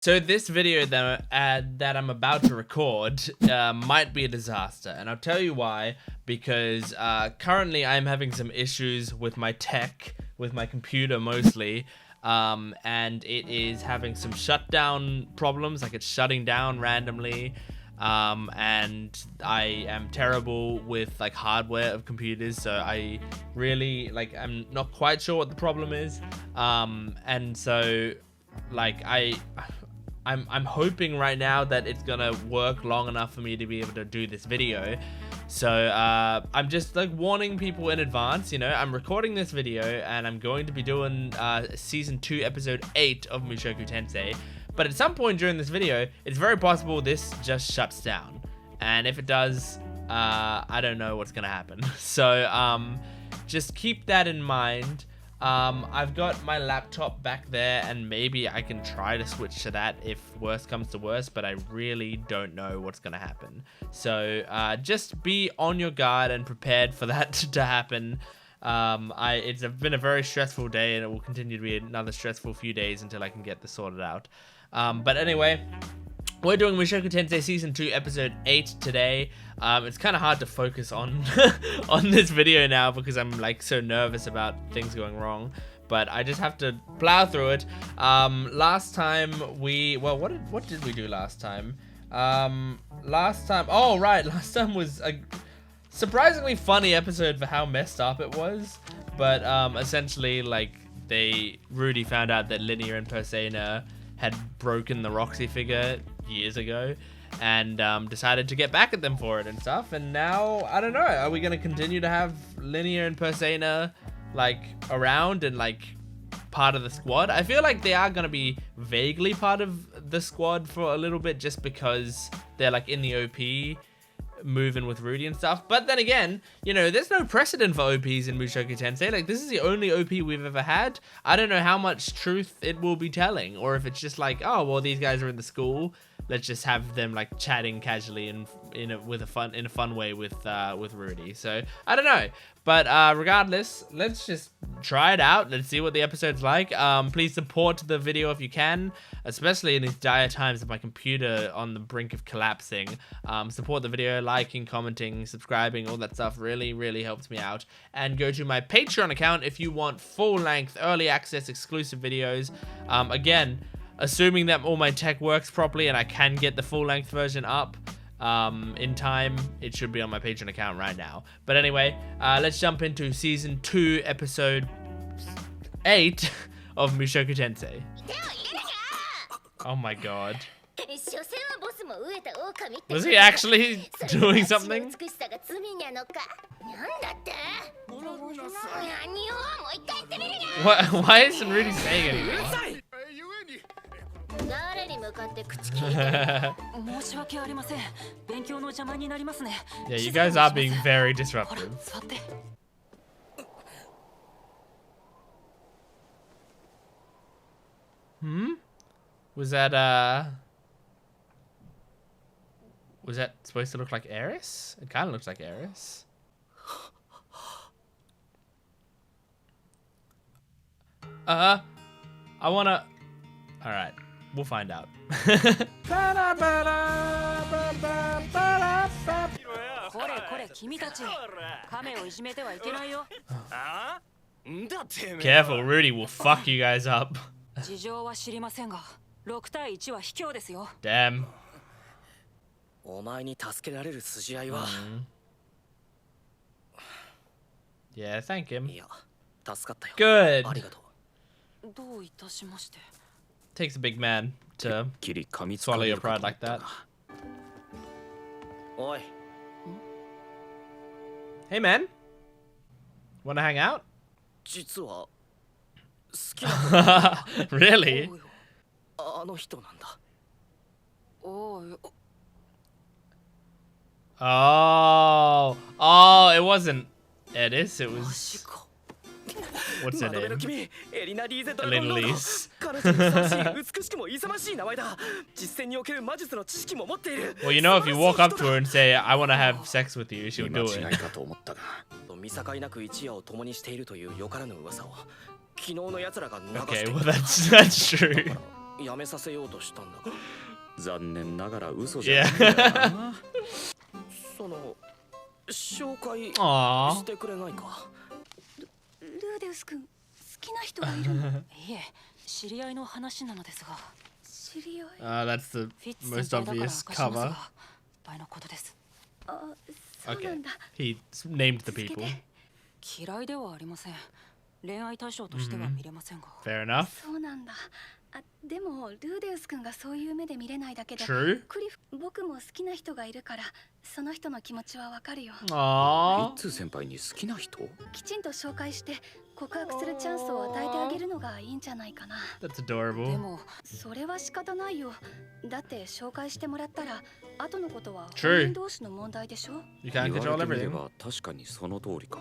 So this video that I'm about to record might be a disaster, and I'll tell you why. Because currently I'm having some issues with my tech, with my computer mostly, and it is having some shutdown problems, like it's shutting down randomly, and I am terrible with like hardware of computers, so I really I'm not quite sure what the problem is, and so like I'm hoping right now that it's gonna work long enough for me to be able to do this video. So I'm just like warning people in advance, you know, I'm recording this video and I'm going to be doing season 2 episode 8 of Mushoku Tensei, but at some point during this video it's very possible this just shuts down, and if it does, I don't know what's gonna happen. So just keep that in mind. I've got my laptop back there, and maybe I can try to switch to that if worst comes to worst, but I really don't know what's gonna happen. So just be on your guard and prepared for that to happen. It's been a very stressful day, and it will continue to be another stressful few days until I can get this sorted out. But anyway, we're doing Mushoku Tensei Season 2 Episode 8 today. It's kind of hard to focus on on this video now because I'm like so nervous about things going wrong. But I just have to plow through it. Last time what did we do last time? Last time was a surprisingly funny episode for how messed up it was. But essentially, like, Rudy found out that Linia and Pursena had broken the Roxy figure years ago, and decided to get back at them for it and stuff. And now, I don't know, are we going to continue to have Linia and Pursena like around and like part of the squad? I feel like they are going to be vaguely part of the squad for a little bit, just because they're like in the OP moving with Rudy and stuff. But then again, you know, there's no precedent for OPs in Mushoku Tensei. Like, this is the only OP we've ever had. I don't know how much truth it will be telling, or if it's just like, oh well, these guys are in the school, let's just have them like chatting casually and in a fun way with Rudy. So I don't know, but regardless, let's just try it out. Let's see what the episode's like. Please support the video if you can, especially in these dire times of my computer on the brink of collapsing. Support the video, liking, commenting, subscribing, all that stuff really helps me out. And go to my Patreon account if you want full-length early access exclusive videos. Again, assuming that all my tech works properly and I can get the full-length version up in time, it should be on my Patreon account right now. But anyway, let's jump into Season 2, Episode 8 of Mushoku Tensei. Oh my god. Was he actually doing something? Why isn't Rudy saying anything? Yeah, you guys are being very disruptive. Was that supposed to look like Eris? It kind of looks like Eris. I wanna... Alright, we'll find out. Careful, Rudy will fuck you guys up. Damn. Yeah, thank him. Good. Takes a big man to swallow your pride like that. Hey man, wanna hang out? Really? Oh, it wasn't Eris, it was... What's her name? Elinalise. Well, you know, if you walk up to her and say, I want to have sex with you, she'll do it. Okay, well that's true. やめさせようとしたんだが。残念ながら嘘じゃないんだよな。その紹介 Aww. してくれないか。ルーデウス君、好きな人がいるの？いえ、知り合いの話なのですが。知り合い。That's the フィッツ most 先輩だから obvious 明かします cover. が、場合のことです。あ、そうなんだ。 He named the people. 嫌いではありません。恋愛対象としては見れませんが。Fair enough. そうなんだ。あ、でもルーデウス君がそういう目で見れないだけで、 True. クリフ、僕も好きな人がいるから、その人の気持ちはわかるよ。フィ Aww. ッツ先輩に好きな人？きちんと紹介して告白するチャンスを与えてあげるのがいいんじゃないかな。 That's で adorable. も、それは仕方ないよ。だって紹介してもらったら、後のことは True. 本人同士の問題でしょ。 You 言 can't わ control れてみれ everything. ば確かにその通りか。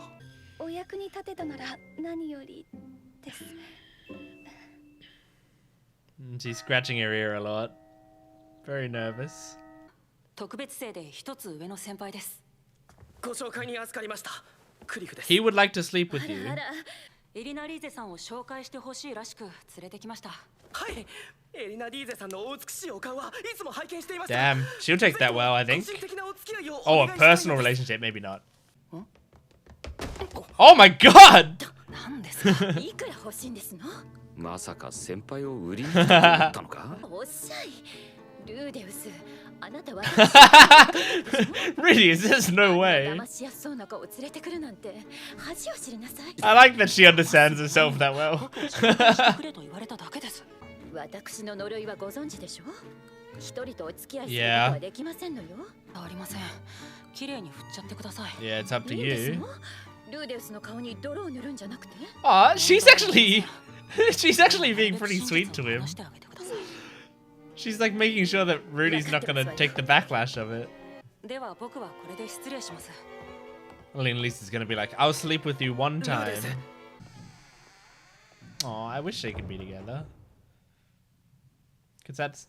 お役に立てたなら何よりです。She's scratching her ear a lot. Very nervous. 特別生で一つ上の先輩です。ご紹介に預かりました。クリフです。 He would like to sleep with あ you. らあら、エリナリーゼさんを紹介してほしいらしく連れてきました。はい。エリナディーゼさんのお美しいお顔はいつも拝見していました。 Damn, she'll take that well, I 個 think. 人的なお付き合いを Oh, お a 願いしたいんです personal relationship, maybe not. Oh my god! なんですか。いくら欲しいんですの？まさか先輩を売りに来たと思ったのか？おっしゃい。ルーデウス、あなたは Really? Is this no way? 騙しやすそうな子を連れてくるなんて恥を知りなさい。 I like that she understands herself that well. 僕を紹介してくれと言われただけです。私の呪いはご存知でしょ？一人とお付き合いする Yeah. ことはできませんのよ。ありません。綺麗に振っちゃってください。 Yeah, it's up to いいんです you. の？ルーデウスの顔に泥を塗るんじゃなくて？ Aw, she's actually... she's actually being pretty sweet to him. 話してあげてください。 She's like making sure that Rudy's not gonna take the backlash of it. では僕はこれで失礼します。 Elinalise is gonna be like, I'll sleep with you one time. Oh, I wish they could be together. Because that's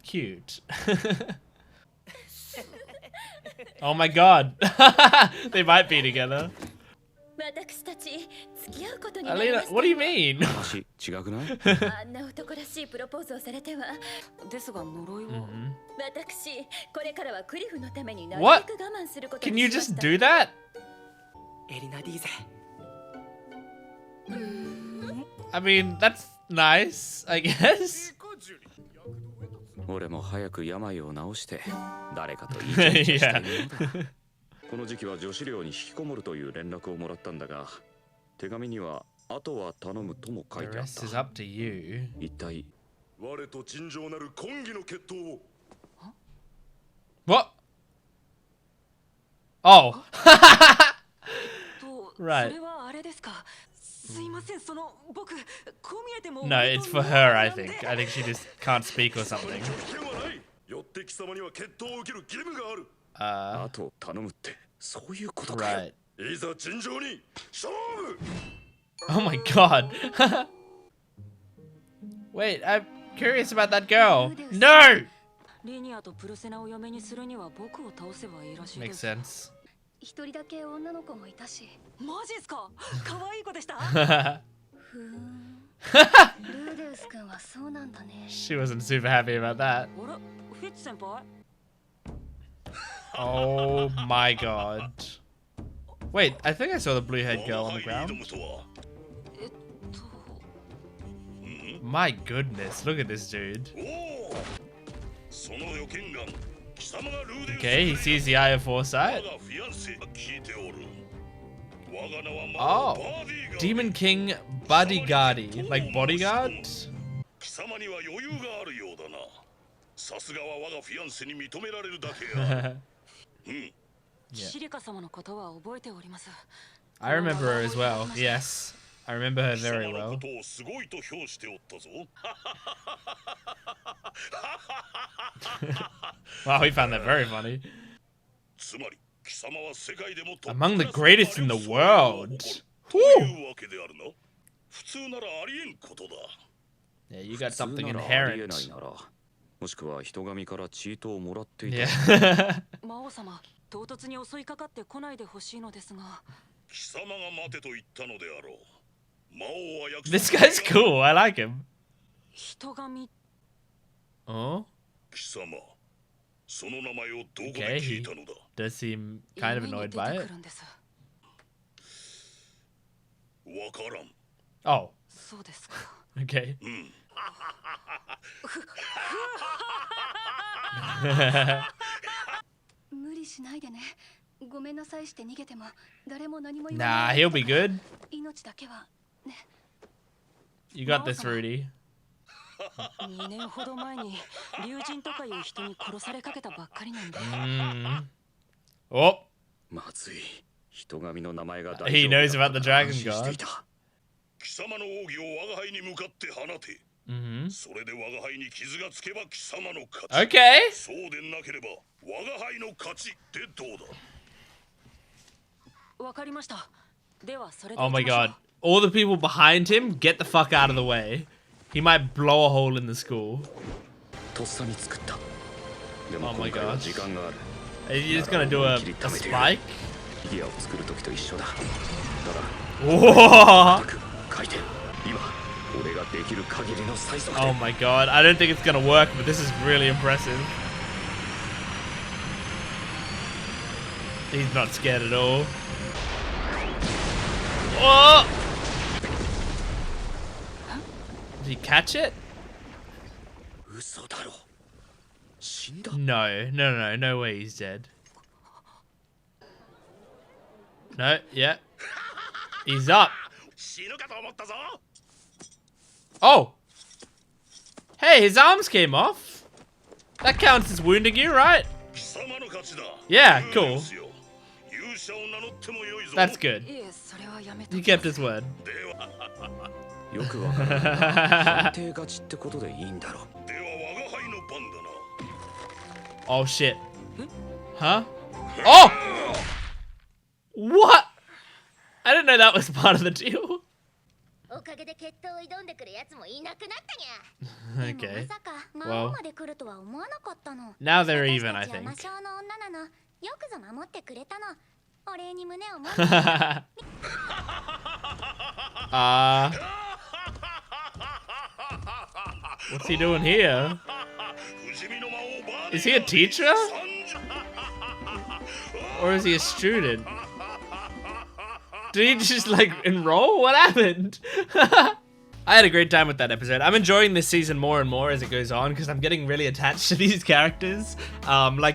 cute. Oh my god. They might be together. 私たち付き合うことになりま Elena, した。 what do you mean? 話違くない？あんな男らしいプロポーズをされては、ですが呪いを。私これからはクリフのためになる What? べく我慢すること Can に you しまし just た。 do that? エリナディーゼ。 I mean, that's nice, I guess. 俺も早く病を治して誰かとイチャイチャしたいものだ。この時期は女子寮に引きこもるという連絡をもらったんだが、手紙にはあとは頼むとも書い The てあっ rest is た。 up to you. 一体我と尋常なる婚儀の決闘を What? Oh. と、 Right. それはあれですか。すいません、その僕こう見えても。 No, it's for her, I think. I think she just can't speak or something. 危険はない。よって貴様には決闘を受ける義務がある。あと頼むってそういうことか。 Right. いざ尋常に勝負。 Oh my god. Wait, I'm curious about that girl. No! リニアとプルセナを嫁にするには僕を倒せばいいらしい Makes です。 sense. 一人だけ女の子もいたし。マジっすか。可愛い子でした。ふーん。ルーデウス君はそうなんだね。 She wasn't super happy about that. あら、フィッツ先輩。 Oh my god. Wait, I think I saw the blue-haired girl on the 我が輩 ground. に挑むとはえっと。 My goodness, look at this dude. おお。その予見が貴様がルーデウス Okay, he sees the eye of 我 foresight. がフィアンセが聞いておる。我が名は魔 Oh, 王バディガー Demon King Badigadi. Like bodyguard? 貴様には余裕があるようだな。さすがは我がフィアンセに認められるだけある。うん。 Yeah. シリカ様のことは覚えております。 I remember her as well. Yes, I remember her 貴 very 様の well. ことをすごいと評しておったぞ。 Wow, he found that very funny. つまり貴様は世界でもトップ Among the クラス greatest in の the 魔力を誇 world. ると Whew. いうわけであるな。普通ならありえんことだ。 Yeah, you got 普通 something ならありえ inherent. ないなら、もしくは人神からチートをもらっていた。 Yeah. 魔王様、唐突に襲いかかってこないでほしいのですが。貴様が待てと言ったのであろう。魔王は約束 This guy's cool. I like him. 人神 Oh, 貴様、その名前をどこで okay. 聞 He いたのだ does seem kind of 夢に annoyed 出 by て it. くるんです。わからん。 Oh, そうですか。 okay. うん。無理しないでね。ごめんなさいして逃げても誰も何も言わ Nah, ない。 he'll be good. 命だけはね。 You got this, Rudy. 2年ほど前に竜神とかいう人に殺されかけたばっかりなんで。Oh, まずい。人神の名前が he knows about the dragon 安心して god. いた。貴様の奥義を我が輩に向かって放て。 それで我が輩に傷がつけば貴様の勝ち。 Okay. そうでなければ我が輩の勝ちってどうだ。わかりました。ではそれで Oh 行 my きましょう。 god. All the people behind him, get the fuck out of the way. He might blow a hole in the school. とっさに作った。でも Oh my 今回は gosh. 時間がある。 Are you just gonna do a spike? ギアを作る時と一緒だ。ただ、 Whoa! 回転。今、俺ができる限りの最速で。 Oh my god. I don't think it's gonna work, but this is really impressive. He's not scared at all. Whoa! Did he catch it? 嘘だろ。死んだ。 No way he's dead. No, yeah. He's up. 死ぬかと思ったぞ。 Oh! Hey, his arms came off. That counts as wounding you, right? 貴様の勝ちだ。 Yeah, cool. 勇者を名乗ってもよいぞ。 That's good. いえ、それはやめと He きま kept す。 his word. では、よくわからない。判定勝ちってことでいいんだろう。では我が輩の番だな。 Oh shit. Huh? Oh! What? I didn't know that was part of the deal. おかげで決闘を挑んでくるやつもいなくなったにゃ。でも Okay. まさか魔王まで来るとは思わなかったの。 Now they're even, I 私たちは魔 think. 性の女なの。よくぞ守ってくれたの。お礼に胸を持って。 What's he doing here? 不死身の魔王バー Is he a teacher? Or is he a student? Did he just like enroll? What happened? I had a great time with that episode. I'm enjoying this season more and more as it goes on because I'm getting really attached to these characters. Because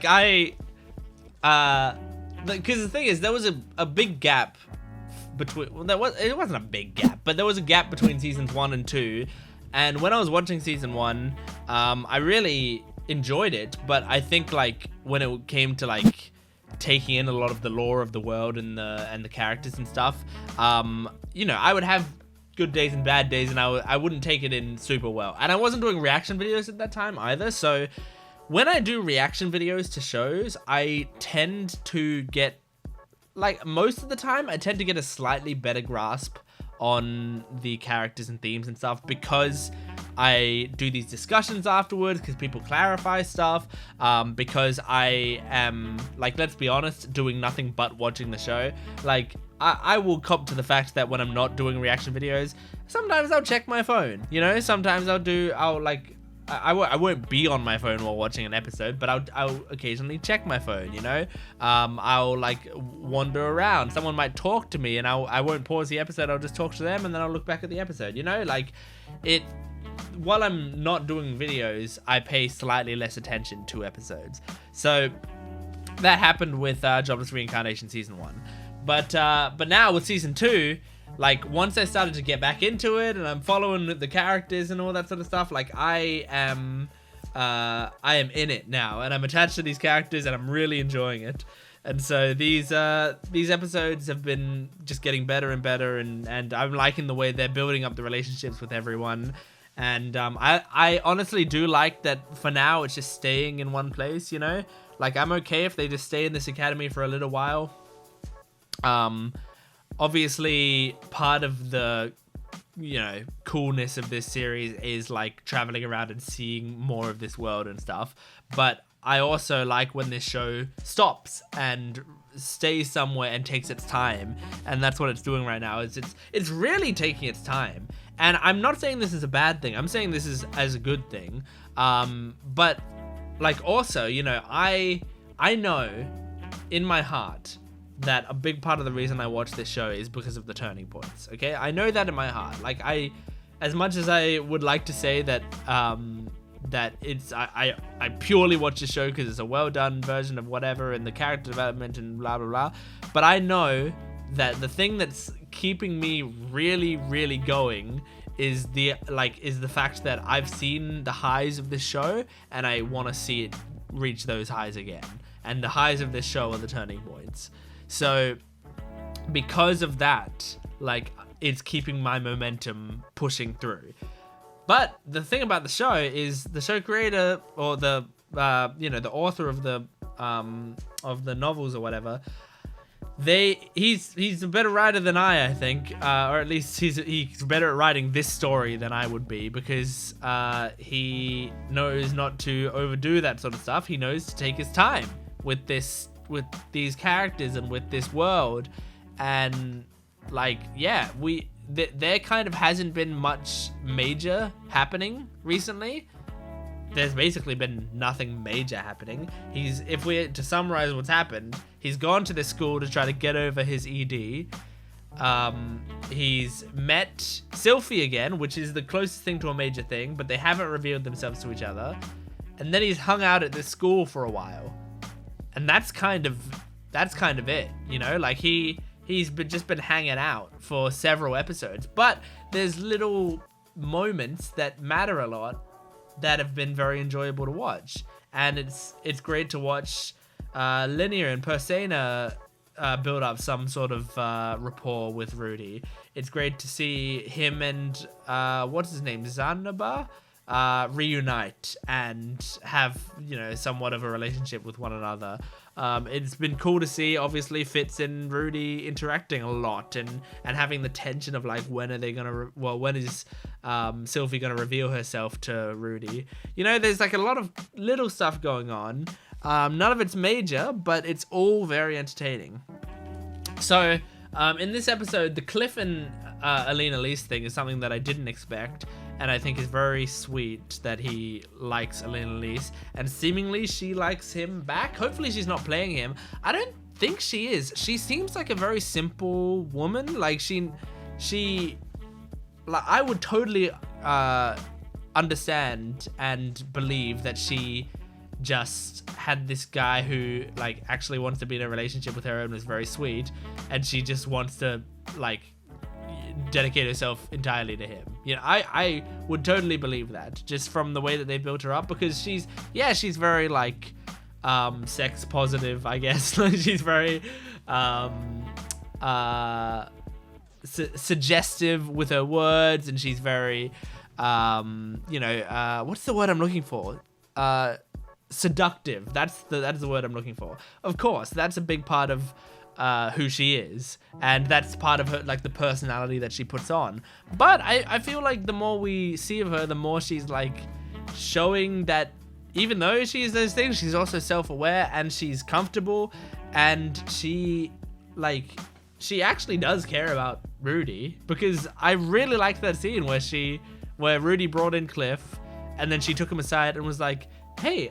the thing is, there was a big gap between. Well, it wasn't a big gap, but there was a gap between seasons 1 and 2. And when I was watching season 1, I really enjoyed it. But I think like when it came to like taking in a lot of the lore of the world and the characters and stuff, you know, I would have good days and bad days, and I wouldn't take it in super well. And I wasn't doing reaction videos at that time either, so when I do reaction videos to shows, I tend to get, like most of the time, I tend to get a slightly better grasp on the characters and themes and stuff because I do these discussions afterwards, because people clarify stuff, because I am, like, let's be honest, doing nothing but watching the show. Like, I will cop to the fact that when I'm not doing reaction videos, sometimes I'll check my phone, you know? Sometimes I won't be on my phone while watching an episode, but I'll occasionally check my phone, you know? I'll like wander around. Someone might talk to me and I won't pause the episode. I'll just talk to them and then I'll look back at the episode, you know? Like while I'm not doing videos, I pay slightly less attention to episodes. So that happened with Jobless Reincarnation season 1. But now with season 2, like once I started to get back into it and I'm following the characters and all that sort of stuff, like I am in it now and I'm attached to these characters and I'm really enjoying it. And so these episodes have been just getting better and better, and I'm liking the way they're building up the relationships with everyone. And I honestly do like that for now it's just staying in one place, you know? Like I'm okay if they just stay in this academy for a little while. Obviously part of the, you know, coolness of this series is like traveling around and seeing more of this world and stuff, but I also like when this show stops and stays somewhere and takes its time, and that's what it's doing right now. It's really taking its time, and I'm not saying this is a bad thing. I'm saying this is as a good thing. But like also, you know, I know in my heart that a big part of the reason I watch this show is because of the turning points. Okay, I know that in my heart. Like as much as I would like to say that that it's I purely watch the show because it's a well done version of whatever and the character development and blah blah blah, but I know that the thing that's keeping me really really going is the fact that I've seen the highs of this show and I want to see it reach those highs again, and the highs of this show are the turning points. So because of that, like, it's keeping my momentum pushing through. But the thing about the show is the show creator, or the the author of the novels or whatever, he's a better writer than I think, or at least he's better at writing this story than I would be, because he knows not to overdo that sort of stuff. He knows to take his time with these characters and with this world, and like, yeah, there kind of hasn't been much major happening recently. There's basically been nothing major happening. If we're to summarize what's happened, he's gone to this school to try to get over his ED. He's met Sylphie again, which is the closest thing to a major thing, but they haven't revealed themselves to each other. And then he's hung out at this school for a while. And that's kind of it, you know? Like, he's just been hanging out for several episodes, but there's little moments that matter a lot that have been very enjoyable to watch, and it's great to watch Linia and Pursena build up some sort of rapport with Rudy. It's great to see him and what's his name, Zanoba, reunite and have, you know, somewhat of a relationship with one another. It's been cool to see, obviously, Fitz and Rudy interacting a lot and having the tension of, like, when are they gonna when is Sylphie gonna reveal herself to Rudy? You know, there's like a lot of little stuff going on. None of it's major, but it's all very entertaining. So in this episode, the Cliff and elinalise thing is something that I didn't expect, and I think is very sweet that he likes elinalise, and seemingly she likes him back. Hopefully she's not playing him. I don't think she is. She seems like a very simple woman. Like, she like, I would totally understand and believe that she just had this guy who, like, actually wants to be in a relationship with her and was very sweet, and she just wants to, like, dedicate herself entirely to him. You know, I would totally believe that, just from the way that they built her up, because she's very, like, sex positive, I guess. She's very suggestive with her words, and she's very what's the word I'm looking for? Seductive. That's the word I'm looking for. Of course, that's a big part of who she is, and that's part of her, like, the personality that she puts on. But I feel like the more we see of her, the more she's, like, showing that even though she's those things, she's also self-aware and she's comfortable, and she actually does care about Rudy, because I really liked that scene where Rudy brought in Cliff, and then she took him aside and was like, hey,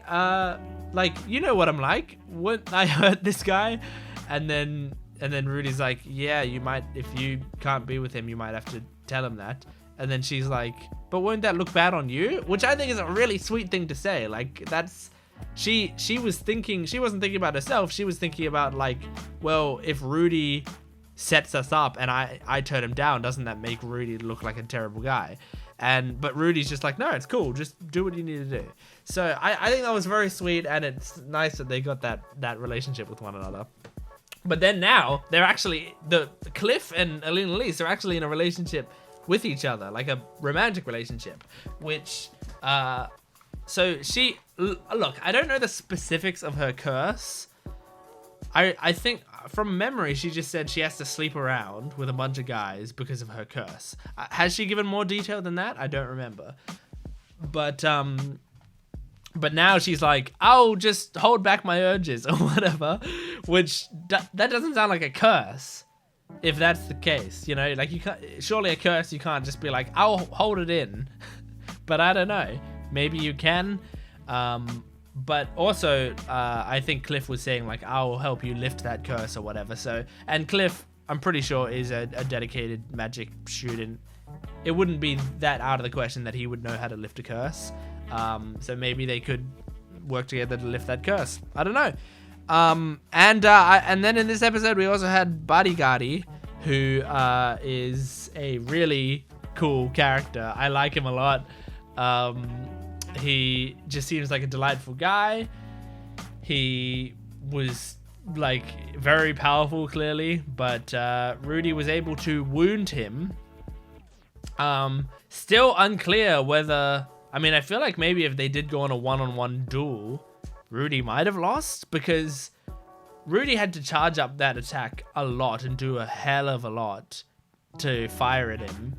like, you know what I'm like, when I hurt this guy. And then Rudy's like, yeah, you might, if you can't be with him, you might have to tell him that. And then she's like, but won't that look bad on you? Which I think is a really sweet thing to say. Like, that's, she wasn't thinking about herself. She was thinking about, like, well, if Rudy sets us up and I turn him down, doesn't that make Rudy look like a terrible guy? But Rudy's just like, no, it's cool, just do what you need to do. So I think that was very sweet, and it's nice that they got that relationship with one another. But then now they're actually, the Cliff and elinalise are actually in a relationship with each other, like a romantic relationship, which so she, look, I don't know the specifics of her curse. I think from memory she just said she has to sleep around with a bunch of guys because of her curse. Has she given more detail than that? I don't remember. But now she's like, I'll just hold back my urges or whatever, which that doesn't sound like a curse, if that's the case, you know? Like, you can't, surely a curse, you can't just be like, I'll hold it in. But I don't know. maybe you can. But also, I think Cliff was saying, like, I'll help you lift that curse or whatever. So, and Cliff, I'm pretty sure, is a dedicated magic student. It wouldn't be that out of the question that he would know how to lift a curse. So maybe they could work together to lift that curse. I don't know. And then in this episode, we also had Badigadi, who is a really cool character. I like him a lot. He just seems like a delightful guy. He was like very powerful, clearly, but Rudy was able to wound him. Still unclear whether, I mean, I feel like maybe if they did go on a one-on-one duel, Rudy might have lost, because Rudy had to charge up that attack a lot and do a hell of a lot to fire at him.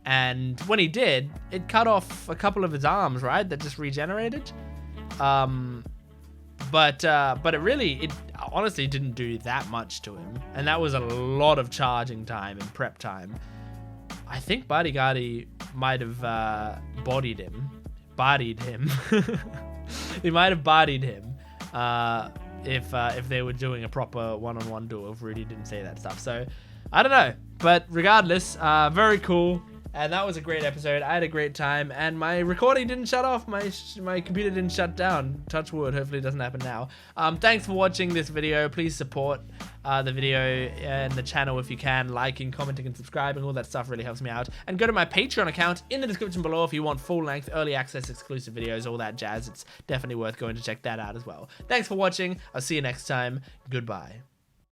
And when he did, it cut off a couple of his arms, right? That just regenerated. But it honestly didn't do that much to him. And that was a lot of charging time and prep time. I think Badigadi might have bodied him. He might have bodied him if they were doing a proper one-on-one duel, if Rudy didn't say that stuff. So, I don't know. But regardless, very cool. And that was a great episode. I had a great time, and my recording didn't shut off. My computer didn't shut down. Touch wood. Hopefully it doesn't happen now. Thanks for watching this video. Please support the video and the channel if you can. Liking, commenting, and subscribing. All that stuff really helps me out. And go to my Patreon account in the description below if you want full-length, early access, exclusive videos, all that jazz. It's definitely worth going to check that out as well. Thanks for watching. I'll see you next time. Goodbye.